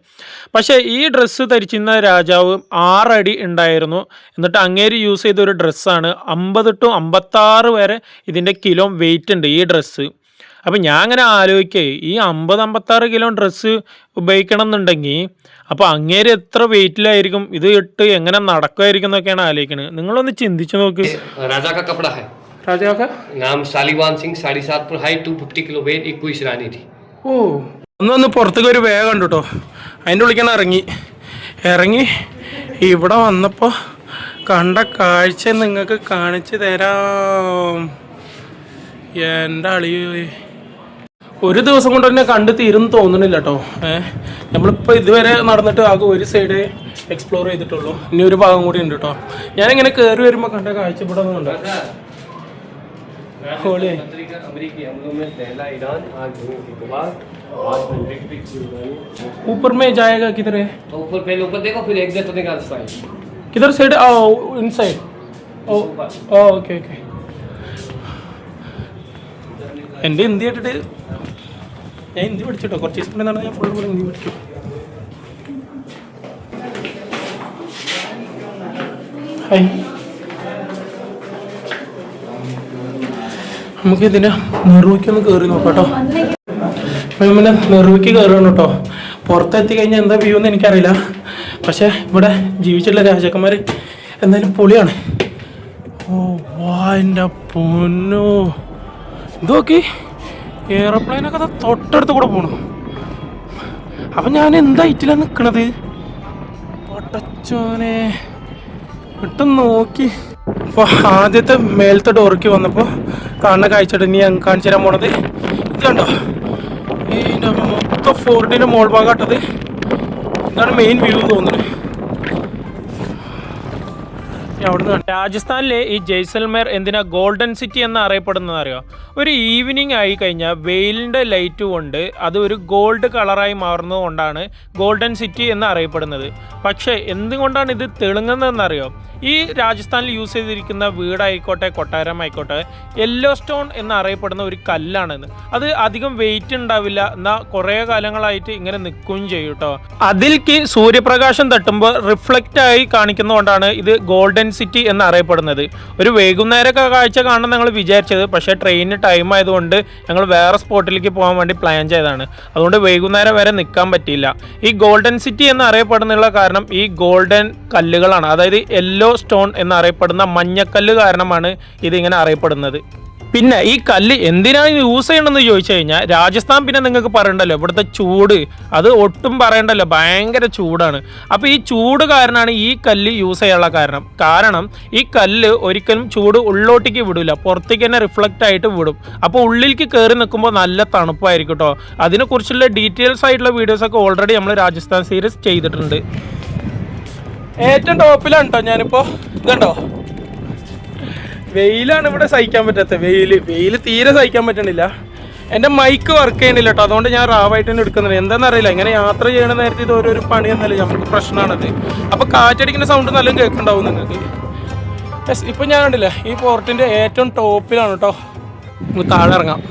പക്ഷേ ഈ ഡ്രസ്സ് ധരിച്ചിരുന്ന രാജാവ് 6 അടി ഉണ്ടായിരുന്നു. എന്നിട്ട് അങ്ങേര് യൂസ് ചെയ്ത ഒരു ഡ്രസ്സാണ്. 50 to 56 വരെ ഇതിൻ്റെ കിലോ വെയിറ്റ് ഉണ്ട് ഈ ഡ്രസ്സ്. അപ്പം ഞാൻ അങ്ങനെ ആലോചിക്കേ, ഈ 50-56 കിലോ ഡ്രസ്സ് ഉപയോഗിക്കണം എന്നുണ്ടെങ്കിൽ അപ്പോൾ അങ്ങേര് എത്ര വെയിറ്റിലായിരിക്കും, ഇത് ഇട്ട് എങ്ങനെ നടക്കുമായിരിക്കും എന്നൊക്കെയാണ് ആലോചിക്കുന്നത്. നിങ്ങളൊന്ന് ചിന്തിച്ചു നോക്ക്. राजा का कपड़ा है, राजा का नाम Shalivan Singh, 7.5 foot height, 250 kilo weight, एक कोई रानी थी. ഓ, ഒന്ന് പുറത്തേക്ക് ഒരു വേഗം കണ്ടു കേട്ടോ. അതിൻ്റെ ഉള്ളിക്കാണ് ഇറങ്ങി ഇവിടെ വന്നപ്പോൾ കണ്ട കാഴ്ച നിങ്ങൾക്ക് കാണിച്ചു തരാം. എൻ്റെ അളിയോ, ഒരു ദിവസം കൊണ്ട് തന്നെ കണ്ട് തീരുന്ന് തോന്നുന്നില്ല കേട്ടോ. നമ്മളിപ്പോൾ ഇതുവരെ നടന്നിട്ട് ആകെ ഒരു സൈഡ് എക്സ്പ്ലോർ ചെയ്തിട്ടുള്ളൂ. ഇനി ഒരു ഭാഗം കൂടി ഉണ്ട് കേട്ടോ. ഞാനിങ്ങനെ കയറി വരുമ്പോൾ കണ്ട കാഴ്ചപ്പെടുന്നുണ്ട്. ऊपर में जाएगा किधर है? ऊपर पहले ऊपर देखो, फिर एग्जिट होने का रास्ता है. किधर साइड? इनसाइड. Okay okay. എൻ്റെ ഹിന്ദി കേട്ടിട്ട് ഞാൻ ഹിന്ദി പഠിച്ചിട്ടോ. കുറച്ച് ദിവസം കൂടെ നടന്നാൽ ഞാൻ ഫുൾ ഹിന്ദി പഠിക്കും. ഹായ്, നമുക്ക് ഇതിനെ നെറുവിക്കൊന്ന് കയറി നോക്കാം കേട്ടോ. പിന്നെ നെറുവിക്ക് കയറണം കേട്ടോ. പുറത്തെത്തി കഴിഞ്ഞാൽ എന്താ വ്യൂ എന്ന് എനിക്കറിയില്ല. പക്ഷേ ഇവിടെ ജീവിച്ചിട്ടുള്ള രാജാക്കന്മാർ എന്തായാലും പൊളിയാണ്. ഓ വാ എൻ്റെ പൊന്നോ, ഇതൊക്കെ എയർപ്ലെയിനൊക്കെ തൊട്ടടുത്ത് കൂടെ പോണു. അപ്പം ഞാൻ എന്താ ഹൈറ്റിലാണ് നിൽക്കണത്? പൊട്ടച്ചോനെ വിട്ടും നോക്കി. അപ്പോൾ ആദ്യത്തെ മേലത്തെ ഡോർക്ക് വന്നപ്പോൾ കാണുന്ന കാഴ്ചയുടെ ഇനി ഞാൻ കാണിച്ചു തരാൻ പോണത് ഇത് കണ്ടോ. ഇതിൻ്റെ മൊത്തം ഫോർട്ടിൻ്റെ മോൾ ഭാഗം ഇട്ടത് ഇതാണ് മെയിൻ വ്യൂ തോന്നുന്നത്. അവിടുന്ന് രാജസ്ഥാനിലെ ഈ ജയ്സൽമേർ എന്തിനാ ഗോൾഡൻ സിറ്റി എന്ന് അറിയപ്പെടുന്നത് അറിയോ? ഒരു ഈവനിങ് ആയി കഴിഞ്ഞാൽ വെയിലിൻ്റെ ലൈറ്റ് കൊണ്ട് അത് ഒരു ഗോൾഡ് കളറായി മാറുന്നത് കൊണ്ടാണ് ഗോൾഡൻ സിറ്റി എന്ന് അറിയപ്പെടുന്നത്. പക്ഷേ എന്തുകൊണ്ടാണ് ഇത് തെളുങ്ങുന്നതെന്നറിയോ? ഈ രാജസ്ഥാനിൽ യൂസ് ചെയ്തിരിക്കുന്ന വീടായിക്കോട്ടെ കൊട്ടാരമായിക്കോട്ടെ യെല്ലോ സ്റ്റോൺ എന്നറിയപ്പെടുന്ന ഒരു കല്ലാണെന്ന്. അത് അധികം വെയിറ്റ് ഉണ്ടാവില്ല, എന്നാൽ കുറേ കാലങ്ങളായിട്ട് ഇങ്ങനെ നിൽക്കുകയും ചെയ്യും കേട്ടോ. അതിലേക്ക് സൂര്യപ്രകാശം തട്ടുമ്പോൾ റിഫ്ലക്റ്റ് ആയി കാണിക്കുന്നതുകൊണ്ടാണ് ഇത് ഗോൾഡൻ സിറ്റി എന്നറിയപ്പെടുന്നത്. ഒരു വൈകുന്നേരമൊക്കെ കാഴ്ച കാണാൻ ഞങ്ങൾ വിചാരിച്ചത്, പക്ഷേ ട്രെയിനിന് ടൈം ആയതുകൊണ്ട് ഞങ്ങൾ വേറെ സ്പോട്ടിലേക്ക് പോകാൻ വേണ്ടി പ്ലാൻ ചെയ്തതാണ്. അതുകൊണ്ട് വൈകുന്നേരം വരെ നിൽക്കാൻ പറ്റിയില്ല. ഈ ഗോൾഡൻ സിറ്റി എന്നറിയപ്പെടുന്നുള്ള കാരണം ഈ ഗോൾഡൻ കല്ലുകളാണ്, അതായത് യെല്ലോ സ്റ്റോൺ എന്നറിയപ്പെടുന്ന മഞ്ഞക്കല്ല് കാരണമാണ് ഇതിങ്ങനെ അറിയപ്പെടുന്നത്. പിന്നെ ഈ കല്ല് എന്തിനാണ് യൂസ് ചെയ്യണമെന്ന് ചോദിച്ചു കഴിഞ്ഞാൽ, രാജസ്ഥാൻ പിന്നെ നിങ്ങൾക്ക് പറയണ്ടല്ലോ ഇവിടുത്തെ ചൂട്, അത് ഒട്ടും പറയണ്ടല്ലോ, ഭയങ്കര ചൂടാണ്. അപ്പോൾ ഈ ചൂട് കാരണമാണ് ഈ കല്ല് യൂസ് ചെയ്യാനുള്ള കാരണം ഈ കല്ല് ഒരിക്കലും ചൂട് ഉള്ളോട്ടേക്ക് വിടില്ല, പുറത്തേക്ക് തന്നെ റിഫ്ലക്റ്റ് ആയിട്ട് വിടും. അപ്പോൾ ഉള്ളിലേക്ക് കയറി നിൽക്കുമ്പോൾ നല്ല തണുപ്പായിരിക്കും കേട്ടോ. അതിനെക്കുറിച്ചുള്ള ഡീറ്റെയിൽസ് ആയിട്ടുള്ള വീഡിയോസൊക്കെ ഓൾറെഡി നമ്മൾ രാജസ്ഥാൻ സീരീസ് ചെയ്തിട്ടുണ്ട്. ഏറ്റവും ടോപ്പിലാണ് കേട്ടോ ഞാനിപ്പോൾ. ഇതുണ്ടോ, വെയിലാണ് ഇവിടെ സഹിക്കാൻ പറ്റാത്ത വെയിൽ തീരെ സഹിക്കാൻ പറ്റണില്ല. എൻ്റെ മൈക്ക് വർക്ക് ചെയ്യണില്ല കേട്ടോ, അതുകൊണ്ട് ഞാൻ റാവായിട്ട് തന്നെ എടുക്കുന്നില്ല. എന്താണെന്നറിയില്ല, ഇങ്ങനെ യാത്ര ചെയ്യണ നേരത്തെ ഇത് ഓരോരോ പണി എന്നല്ലേ നമുക്ക് പ്രശ്നമാണത്. അപ്പോൾ കാറ്റടിക്കുന്ന സൗണ്ട് നല്ല കേൾക്കുന്നുണ്ടാവും നിങ്ങൾക്ക്. യെസ്, ഇപ്പം ഞാൻ കണ്ടില്ല ഈ പോർട്ടിൻ്റെ ഏറ്റവും ടോപ്പിലാണ് കേട്ടോ. നമുക്ക് താഴെ ഇറങ്ങാം.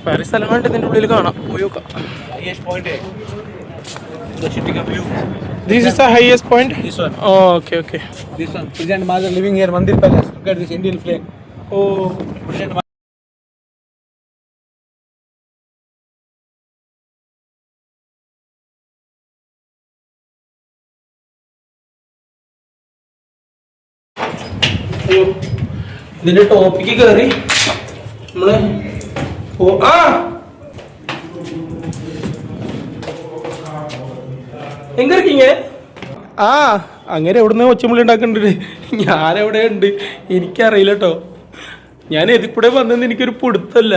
വേറെ സ്ഥലമായിട്ട് ഇതിൻ്റെ ഉള്ളിൽ കാണാം, പോയി നോക്കാം. This is the highest point? This one. Oh, okay. This one. President Maharaj living here, Mandir Palace. Look at this Indian flag. Oh. President ഇതിന്റെ ടോപ്പിക്ക് കയറി നമ്മള് എങ്ക இருக்கீங்க? അങ്ങനെ എവിടുന്ന് ഒച്ചമുള്ളി ഉണ്ടാക്കുന്നുണ്ട്. ഞാനെവിടെ ഉണ്ട് എനിക്കറിയില്ല കേട്ടോ. ഞാൻ ഇതിൽ കൂടെ വന്നെന്ന് എനിക്കൊരു പിടുത്തല്ല.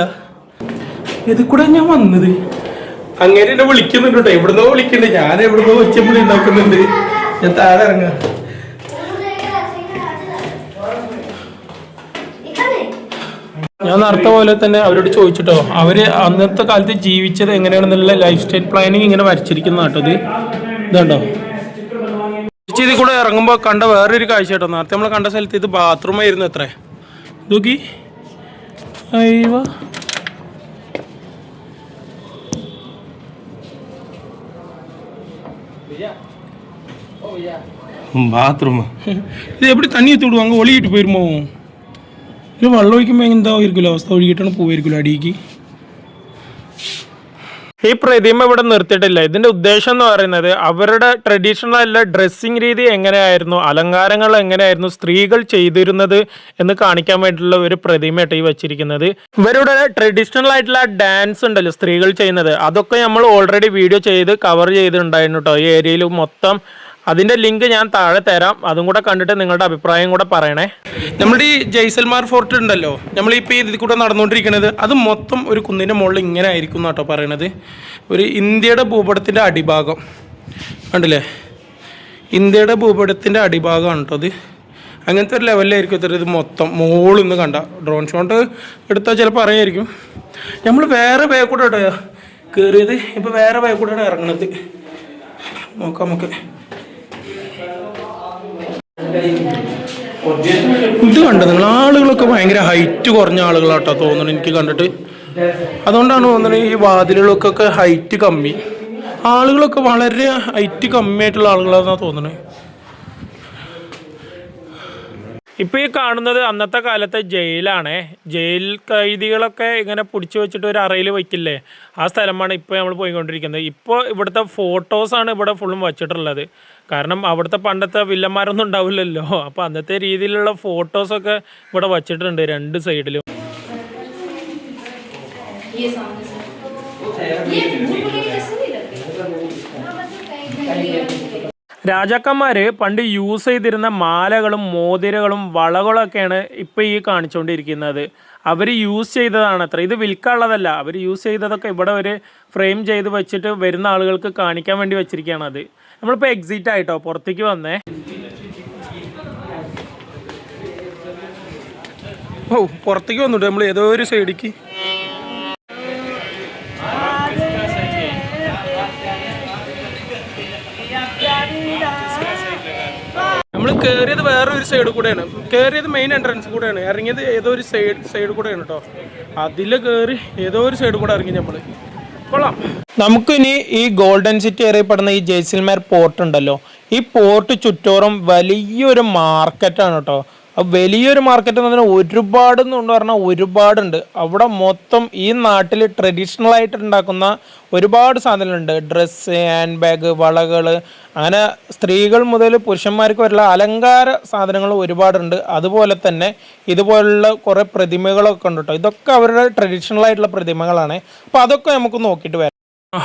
ഇതിൽ കൂടെ ഞാൻ വന്നത് അങ്ങനെ എന്നെ വിളിക്കുന്നുണ്ട് കേട്ടോ. എവിടുന്നോ വിളിക്കുന്നുണ്ട്, ഞാൻ എവിടുന്നോ ഒച്ചമുള്ളി ഉണ്ടാക്കുന്നുണ്ട്. ഞാൻ താഴെ ഇറങ്ങാം. ഞാൻ നേരത്തെ പോലെ തന്നെ അവരോട് ചോദിച്ചിട്ടോ, അവര് അന്നത്തെ കാലത്ത് ജീവിച്ചത് എങ്ങനെയാണെന്നുള്ള ലൈഫ് സ്റ്റൈൽ പ്ലാനിങ് ഇങ്ങനെ വരച്ചിരിക്കുന്ന കേട്ടോ. ഇതുണ്ടോ, ഇതിൽ കൂടെ ഇറങ്ങുമ്പോൾ കണ്ട വേറൊരു കാഴ്ച കേട്ടോ. നേരത്തെ നമ്മൾ കണ്ട സ്ഥലത്ത് ഇത് ബാത്റൂമായിരുന്നു. എത്ര നോക്കി, അയ്യോ bathroom. ഇത് എവിടെ തണ്ണി എത്തി വിടുവാங்க, ഒളിയിട്ട് പോയിരുമോ? ഇത് വെള്ളം ഒഴിക്കുമ്പോൾ എന്തായിരിക്കുമല്ലോ അവസ്ഥ, ഒഴുകിയിട്ടാണ് പോയിരിക്കുമല്ലോ അടിക്ക്. ഈ പ്രതിമ ഇവിടെ നിർത്തിയിട്ടില്ല. ഇതിന്റെ ഉദ്ദേശം എന്ന് പറയുന്നത് അവരുടെ ട്രഡീഷണൽ ആയിട്ടുള്ള ഡ്രസ്സിങ് രീതി എങ്ങനെയായിരുന്നു, അലങ്കാരങ്ങൾ എങ്ങനെയായിരുന്നു സ്ത്രീകൾ ചെയ്തിരുന്നത് എന്ന് കാണിക്കാൻ വേണ്ടിയിട്ടുള്ള ഒരു പ്രതിമയായിട്ട് ഈ വെച്ചിരിക്കുന്നത്. ഇവരുടെ ട്രഡീഷണൽ ആയിട്ടുള്ള ഡാൻസ് ഉണ്ടല്ലോ സ്ത്രീകൾ ചെയ്യുന്നത്, അതൊക്കെ നമ്മൾ ഓൾറെഡി വീഡിയോ ചെയ്ത് കവർ ചെയ്തിട്ടുണ്ടായിരുന്നു കേട്ടോ ഈ ഏരിയയിൽ മൊത്തം. അതിൻ്റെ ലിങ്ക് ഞാൻ താഴെ തരാം, അതും കൂടെ കണ്ടിട്ട് നിങ്ങളുടെ അഭിപ്രായം കൂടെ പറയണേ. നമ്മുടെ ഈ ജയ്സൽമാർ ഫോർട്ട് ഉണ്ടല്ലോ, നമ്മളിപ്പോൾ ഇതിൽ കൂടെ നടന്നുകൊണ്ടിരിക്കുന്നത്, അത് മൊത്തം ഒരു കുന്നിൻ്റെ മുകളിൽ ഇങ്ങനെ ആയിരിക്കും കേട്ടോ പറയണത്. ഒരു ഇന്ത്യയുടെ ഭൂപടത്തിൻ്റെ അടിഭാഗം കണ്ടില്ലേ, ഇന്ത്യയുടെ ഭൂപടത്തിൻ്റെ അടിഭാഗമാണ് കേട്ടോ അത്. അങ്ങനത്തെ ഒരു ലെവലിലായിരിക്കും ഇത്ര ഇത് മൊത്തം മുകളിൽ നിന്ന് കണ്ട. ഡ്രോൺ ഷോട്ട് എടുത്താൽ ചിലപ്പോൾ അറിയായിരിക്കും. നമ്മൾ വേറെ വേ കൂടെ കേട്ടോ കയറിയത്, ഇപ്പോൾ വേറെ വേ കൂടെയാണ് ഇറങ്ങണത്. നോക്കാം നമുക്ക്. ഇത് കണ്ടത് നിങ്ങൾ, ആളുകളൊക്കെ ഭയങ്കര ഹൈറ്റ് കുറഞ്ഞ ആളുകളാട്ടോ തോന്നുന്നു എനിക്ക് കണ്ടിട്ട്. അതുകൊണ്ടാണ് തോന്നുന്നത് ഈ വാതിലുകൾക്കൊക്കെ ഹൈറ്റ് കമ്മി. ആളുകളൊക്കെ വളരെ ഹൈറ്റ് കമ്മിയായിട്ടുള്ള ആളുകളാണെന്നാണ് തോന്നുന്നത്. ഇപ്പോൾ ഈ കാണുന്നത് അന്നത്തെ കാലത്തെ ജയിലാണേ. ജയിൽ കൈദികളൊക്കെ ഇങ്ങനെ പിടിച്ചു വെച്ചിട്ട് ഒരു അറയിൽ വയ്ക്കില്ലേ, ആ സ്ഥലമാണ് ഇപ്പോൾ നമ്മൾ പോയിക്കൊണ്ടിരിക്കുന്നത്. ഇപ്പോൾ ഇവിടുത്തെ ഫോട്ടോസാണ് ഇവിടെ ഫുള്ളും വച്ചിട്ടുള്ളത്. കാരണം അവിടുത്തെ പണ്ടത്തെ വില്ലന്മാരൊന്നും ഉണ്ടാവില്ലല്ലോ. അപ്പോൾ അന്നത്തെ രീതിയിലുള്ള ഫോട്ടോസൊക്കെ ഇവിടെ വച്ചിട്ടുണ്ട് രണ്ട് സൈഡിലും. രാജാക്കന്മാർ പണ്ട് യൂസ് ചെയ്തിരുന്ന മാലകളും മോതിരകളും വളകളൊക്കെയാണ് ഇപ്പോൾ ഈ കാണിച്ചുകൊണ്ടിരിക്കുന്നത്. അവർ യൂസ് ചെയ്തതാണ് അത്ര, ഇത് വിൽക്കാനുള്ളതല്ല. അവർ യൂസ് ചെയ്തതൊക്കെ ഇവിടെ ഒരു ഫ്രെയിം ചെയ്ത് വെച്ചിട്ട് വരുന്ന ആളുകൾക്ക് കാണിക്കാൻ വേണ്ടി വെച്ചിരിക്കുകയാണ്. അത് നമ്മളിപ്പോൾ എക്സിറ്റ് ആയിട്ടോ പുറത്തേക്ക് വന്നേ. ഓ പുറത്തേക്ക് വന്നിട്ട് നമ്മൾ ഏതോ ഒരു സൈഡിക്ക് നമ്മൾ കയറിയത് വേറൊരു സൈഡ് കൂടെയാണ്. കയറിയത് മെയിൻ എൻട്രൻസ് കൂടെയാണ്, ഇറങ്ങിയത് ഏതോ ഒരു സൈഡ് കൂടെയാണ് കേട്ടോ. അതിൽ കയറി ഏതോ ഒരു സൈഡ് കൂടെ ഇറങ്ങി നമ്മൾ. കൊള്ളാം. നമുക്കിനി ഈ ഗോൾഡൻ സിറ്റി അറിയപ്പെടുന്ന ഈ ജയ്സൽമേർ പോർട്ട് ഉണ്ടല്ലോ, ഈ പോർട്ട് ചുറ്റോറും വലിയൊരു മാർക്കറ്റാണ് കേട്ടോ. വലിയൊരു മാർക്കറ്റ് എന്ന് പറഞ്ഞാൽ ഒരുപാടെന്ന് പറഞ്ഞാൽ ഒരുപാടുണ്ട്. അവിടെ മൊത്തം ഈ നാട്ടിൽ ട്രഡീഷണൽ ആയിട്ട് ഉണ്ടാക്കുന്ന ഒരുപാട് സാധനങ്ങളുണ്ട്. ഡ്രസ്സ്, ഹാൻഡ് ബാഗ്, വളകൾ, അങ്ങനെ സ്ത്രീകൾ മുതൽ പുരുഷന്മാർക്ക് വരെയുള്ള അലങ്കാര സാധനങ്ങൾ ഒരുപാടുണ്ട്. അതുപോലെ തന്നെ ഇതുപോലുള്ള കുറേ പ്രതിമകളൊക്കെ ഉണ്ട് കേട്ടോ. ഇതൊക്കെ അവരുടെ ട്രഡീഷണൽ ആയിട്ടുള്ള പ്രതിമകളാണ്. അപ്പോൾ അതൊക്കെ നമുക്ക് നോക്കിയിട്ട് വരാം.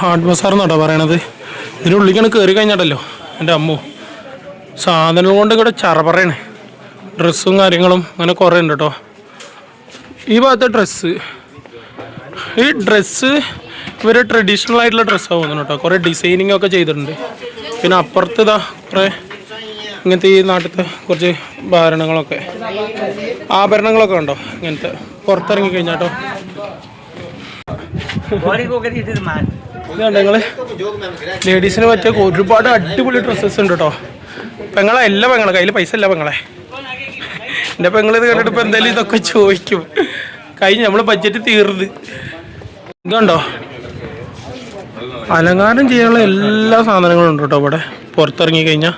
ഹാർഡ് ബസാർ എന്നാട്ടോ പറയണത്. ഇതിനുള്ളിലേക്കാണ് കയറി കഴിഞ്ഞാട്ടല്ലോ എൻ്റെ അമ്മോ, സാധനം കൊണ്ട് ഇവിടെ ചറപറയാണ്. ഡ്രസ്സും കാര്യങ്ങളും അങ്ങനെ കുറേ ഉണ്ട് കേട്ടോ. ഈ ഭാഗത്തെ ഈ ഡ്രസ്സ് ഇവർ ട്രഡീഷണൽ ആയിട്ടുള്ള ഡ്രസ്സാണ് തോന്നുന്നു കേട്ടോ. കുറേ ഡിസൈനിങ് ഒക്കെ ചെയ്തിട്ടുണ്ട്. പിന്നെ അപ്പുറത്ത് ഇതാ കുറേ ഇങ്ങനത്തെ ഈ നാട്ടിലത്തെ കുറച്ച് ആഭരണങ്ങളൊക്കെ ഉണ്ടോ ഇങ്ങനത്തെ. പുറത്തിറങ്ങി കഴിഞ്ഞാട്ടോ ഇതുണ്ട് നിങ്ങൾ ലേഡീസിന് പറ്റിയ ഒരുപാട് അടിപൊളി ഡ്രസ്സസ് ഉണ്ട് കേട്ടോ. പെങ്ങളെ എല്ലാ പെങ്ങളെ കയ്യിൽ പൈസ ഇല്ല പെങ്ങളെ. എൻ്റെ പെങ്ങളിത് കണ്ടിട്ട് ഇപ്പം എന്തായാലും ഇതൊക്കെ ചോദിക്കും. കഴിഞ്ഞ് നമ്മൾ ബഡ്ജറ്റ് തീർന്ന്. ഇതുണ്ടോ അലങ്കാരം ചെയ്യാനുള്ള എല്ലാ സാധനങ്ങളും ഉണ്ട് കേട്ടോ ഇവിടെ. പുറത്തിറങ്ങി കഴിഞ്ഞാൽ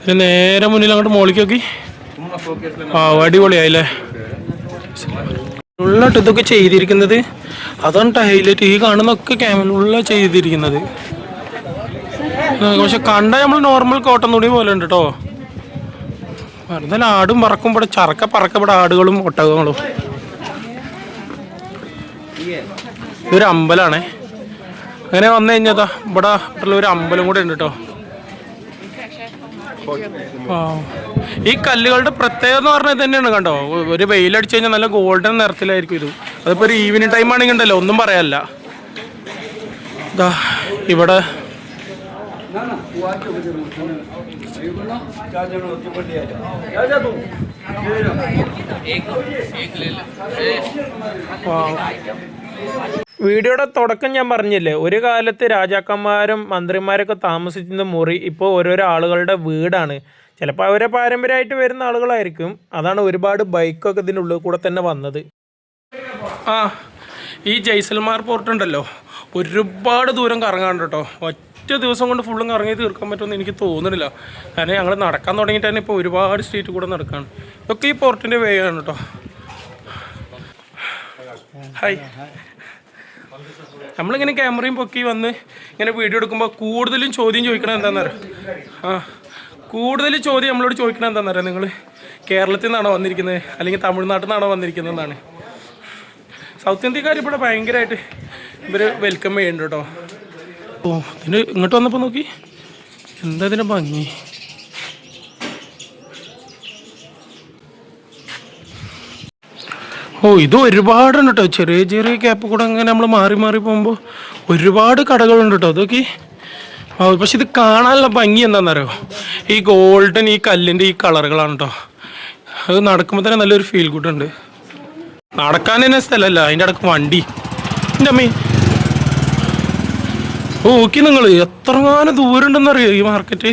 ഇതിന് നേരെ മുന്നിൽ അങ്ങോട്ട് മോളിക്ക് നോക്കി. അടിപൊളിയായില്ലേ. ഉള്ളിട്ട് ഇതൊക്കെ ചെയ്തിരിക്കുന്നത് അതാണ് ഹൈലൈറ്റ്. ഈ കാണുന്നൊക്കെ ക്യാമറ ചെയ്തിരിക്കുന്നത്. പക്ഷെ കണ്ടാൽ നമ്മൾ നോർമൽ കോട്ടൺ തുണി പോലെ ഉണ്ട് കേട്ടോ. വെറുതെ ആടും പറക്കും ഇവിടെ, പറക്കവിടെ ആടുകളും ഒട്ടകങ്ങളും. ഇതൊരു അമ്പലമാണേ. അങ്ങനെ വന്നു കഴിഞ്ഞാ ഇവിടെ ഒരു അമ്പലം കൂടെ ഉണ്ട് കേട്ടോ. ഈ കല്ലുകളുടെ പ്രത്യേകത എന്ന് പറഞ്ഞാൽ തന്നെയാണ് കണ്ടോ. ഒരു വെയിലടിച്ചു കഴിഞ്ഞാൽ നല്ല ഗോൾഡൻ നിറത്തിലായിരിക്കും ഇത്. അതിപ്പോൾ ഒരു ഈവനിങ് ടൈം ആണെങ്കിൽ ഉണ്ടല്ലോ ഒന്നും പറയാനില്ല. ഇതാ ഇവിടെ വീഡിയോയുടെ തുടക്കം ഞാൻ പറഞ്ഞില്ലേ, ഒരു കാലത്ത് രാജാക്കന്മാരും മന്ത്രിമാരൊക്കെ താമസിച്ചിരുന്ന മുറി ഇപ്പോൾ ഓരോരോ ആളുകളുടെ വീടാണ്. ചിലപ്പോൾ അവരെ പാരമ്പര്യമായിട്ട് വരുന്ന ആളുകളായിരിക്കും. അതാണ് ഒരുപാട് ബൈക്കൊക്കെ ഇതിൻ്റെ ഉള്ളിൽ കൂടെ തന്നെ വന്നത്. ഈ ജയ്സൽമേർ പോർട്ട് ഉണ്ടല്ലോ, ഒരുപാട് ദൂരം കറങ്ങാണ്ട് കേട്ടോ. ഒറ്റ ദിവസം കൊണ്ട് ഫുള്ളും കറങ്ങി തീർക്കാൻ പറ്റുമെന്ന് എനിക്ക് തോന്നുന്നില്ല. കാരണം ഞങ്ങൾ നടക്കാൻ തുടങ്ങിയിട്ട് തന്നെ ഇപ്പോൾ ഒരുപാട് സ്ട്രീറ്റ് കൂടെ നടക്കുകയാണ്. ഇതൊക്കെ ഈ പോർട്ടിൻ്റെ വേ ആണ് കേട്ടോ. ഹായ്. നമ്മളിങ്ങനെ ക്യാമറയും പൊക്കി വന്ന് ഇങ്ങനെ വീഡിയോ എടുക്കുമ്പോൾ കൂടുതലും ചോദ്യം ചോദിക്കണത് എന്താണെന്നറിയാം. കൂടുതൽ ചോദ്യം നമ്മളോട് ചോദിക്കണത് എന്താണെന്നറിയാം, നിങ്ങൾ കേരളത്തിൽ നിന്നാണോ വന്നിരിക്കുന്നത് അല്ലെങ്കിൽ തമിഴ്നാട്ടിൽ നിന്നാണോ വന്നിരിക്കുന്നതെന്നാണ്. സൗത്ത് ഇന്ത്യക്കാർ ഇവിടെ ഭയങ്കരമായിട്ട് ഇവർ വെൽക്കം ചെയ്യുന്നുണ്ട് കേട്ടോ. ഇതിന് ഇങ്ങോട്ട് വന്നപ്പോൾ നോക്കി എന്താ ഇതിൻ്റെ ഭംഗി. ഇത് ഒരുപാടുണ്ട് കേട്ടോ. ചെറിയ ചെറിയ ക്യാപ്പ് കൂടെ അങ്ങനെ നമ്മൾ മാറി മാറി പോകുമ്പോൾ ഒരുപാട് കടകളുണ്ട് കേട്ടോ. അതൊക്കെ പക്ഷെ ഇത് കാണാനുള്ള ഭംഗി എന്താണെന്നറിയോ, ഈ ഗോൾഡൻ ഈ കല്ലിൻ്റെ ഈ കളറുകളാണ് കേട്ടോ. അത് നടക്കുമ്പോൾ തന്നെ നല്ലൊരു ഫീൽ ഗുഡ് ഉണ്ട്. നടക്കാൻ തന്നെ സ്ഥലമല്ല, അതിൻ്റെ ഇടയ്ക്ക് വണ്ടി. എൻ്റെ അമ്മേ ഓക്കെ, നിങ്ങൾ എത്രങ്ങാനും ദൂരം ഉണ്ടെന്നറിയോ ഈ മാർക്കറ്റ്.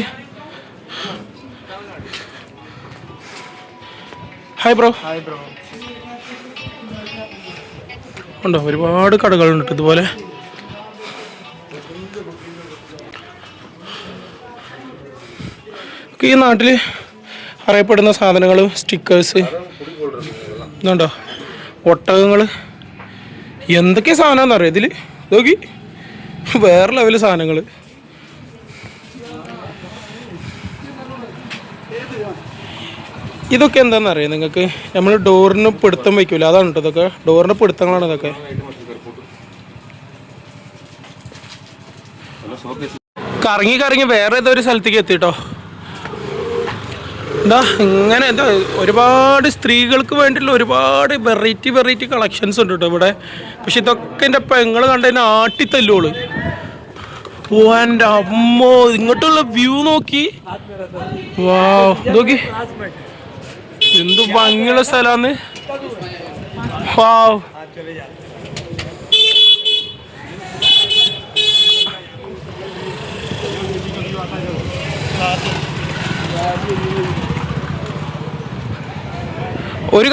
Hi bro. ഉണ്ടോ ഒരുപാട് കടകളുണ്ട് ഇതുപോലെ. ഈ നാട്ടിൽ അറിയപ്പെടുന്ന സാധനങ്ങൾ, സ്റ്റിക്കേഴ്സ്, ഇതുണ്ടോ ഒട്ടകങ്ങൾ, എന്തൊക്കെ സാധനമാണെന്ന് അറിയാം ഇതിൽ. നോക്കി വേറെ ലെവൽ സാധനങ്ങൾ. ഇതൊക്കെ എന്താണെന്ന് അറിയാം നിങ്ങൾക്ക്? നമ്മൾ ഡോറിന് പിടുത്തം വയ്ക്കൂല, അതാണ് കേട്ടോ ഇതൊക്കെ. ഡോറിന് പിടുത്തങ്ങളാണ് ഇതൊക്കെ. കറങ്ങി കറങ്ങി വേറെ ഏതോ ഒരു സ്ഥലത്തേക്ക് എത്തിട്ടോ. എന്താ ഇങ്ങനെ എന്താ ഒരുപാട് സ്ത്രീകൾക്ക് വേണ്ടിയിട്ടുള്ള ഒരുപാട് വെറൈറ്റി കളക്ഷൻസ് ഉണ്ട് കേട്ടോ ഇവിടെ. പക്ഷെ ഇതൊക്കെ എൻ്റെ പെങ്ങൾ കണ്ടതിന് ആട്ടിത്തല്ലോള്. ഓ എൻ്റെ അമ്മോ, ഇങ്ങോട്ടുള്ള വ്യൂ നോക്കി. വാവ്, നോക്കി എന്തു ഭംഗിയുള്ള സ്ഥലമാണ്. വാവ്, ഒരു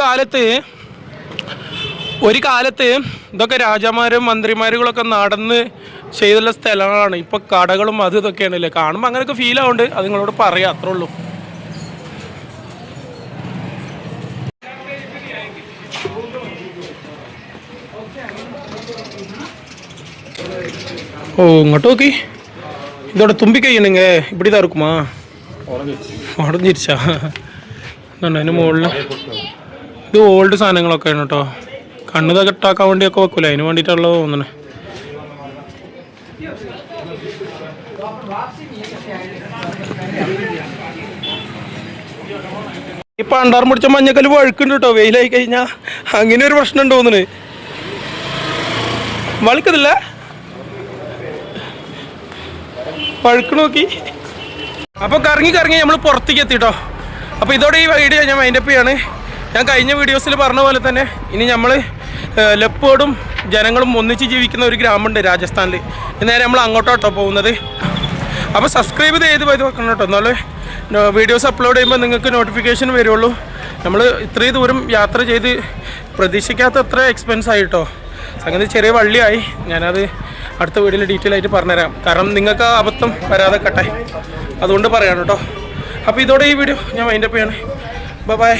കാലത്ത് ഇതൊക്കെ രാജാമാരും മന്ത്രിമാരുകളൊക്കെ നടന്ന് ചെയ്തുള്ള സ്ഥലങ്ങളാണ്. ഇപ്പൊ കടകളും അത് ഇതൊക്കെയാണല്ലേ. കാണുമ്പോൾ അങ്ങനെയൊക്കെ ഫീൽ ആവുന്നുണ്ട്. അത് നിങ്ങളോട് പറയാം, അത്രേ ഉള്ളൂ. ஓ இங்கோட்டு ஓகே. இதோட தும்பிக்கை என்னங்க இப்படி தான் இருக்குமா? ഉടഞ്ഞിരിച്ചാ അതിന് മുകളിൽ. ഇത് ഓൾഡ് സാധനങ്ങളൊക്കെയാണ് കേട്ടോ. കണ്ണ് തകട്ടാക്കാൻ വേണ്ടിയൊക്കെ വെക്കൂല, അതിന് വേണ്ടിയിട്ടുള്ളത് തോന്നണേ. ഇപ്പൊ അണ്ടാർ മുടിച്ച മഞ്ഞക്കല്ല് വഴുക്കുണ്ട് കേട്ടോ. വെയിലായി കഴിഞ്ഞാ അങ്ങനെ ഒരു പ്രശ്നം ഉണ്ട് തോന്നണ്. വഴുക്കുന്നില്ല, വഴുക്ക് നോക്കി. അപ്പോൾ കറങ്ങി നമ്മൾ പുറത്തേക്ക് എത്തിട്ടോ. അപ്പോൾ ഇതോടെ ഈ വീഡിയോ ഞാൻ വൈൻഡപ്പ് ചെയ്യാണ്. ഞാൻ കഴിഞ്ഞ വീഡിയോസിൽ പറഞ്ഞ പോലെ തന്നെ ഇനി നമ്മൾ ലെപ്പേർഡും ജനങ്ങളും ഒന്നിച്ച് ജീവിക്കുന്ന ഒരു ഗ്രാമമുണ്ട് രാജസ്ഥാനിൽ. നേരെ നമ്മൾ അങ്ങോട്ടോട്ടോ പോകുന്നത്. അപ്പോൾ സബ്സ്ക്രൈബ് ചെയ്ത് വെക്കണം കേട്ടോ. എന്നാലും വീഡിയോസ് അപ്ലോഡ് ചെയ്യുമ്പോൾ നിങ്ങൾക്ക് നോട്ടിഫിക്കേഷൻ വരുള്ളൂ. നമ്മൾ ഇത്രയും ദൂരം യാത്ര ചെയ്ത് പ്രതീക്ഷിക്കാത്ത അത്ര എക്സ്പെൻസ് ആയിട്ടോ. അങ്ങനെ ചെറിയ വള്ളിയായി. ഞാനത് അടുത്ത വീഡിയോയിൽ ഡീറ്റെയിൽ ആയിട്ട് പറഞ്ഞുതരാം. കാരണം നിങ്ങൾക്ക് ആ അബദ്ധം വരാതെ കട്ടെ, അതുകൊണ്ട് പറയാണ് കേട്ടോ. അപ്പോൾ ഇതോടെ ഈ വീഡിയോ ഞാൻ വൈൻഡപ്പ് ചെയ്യാണ്. ബൈ.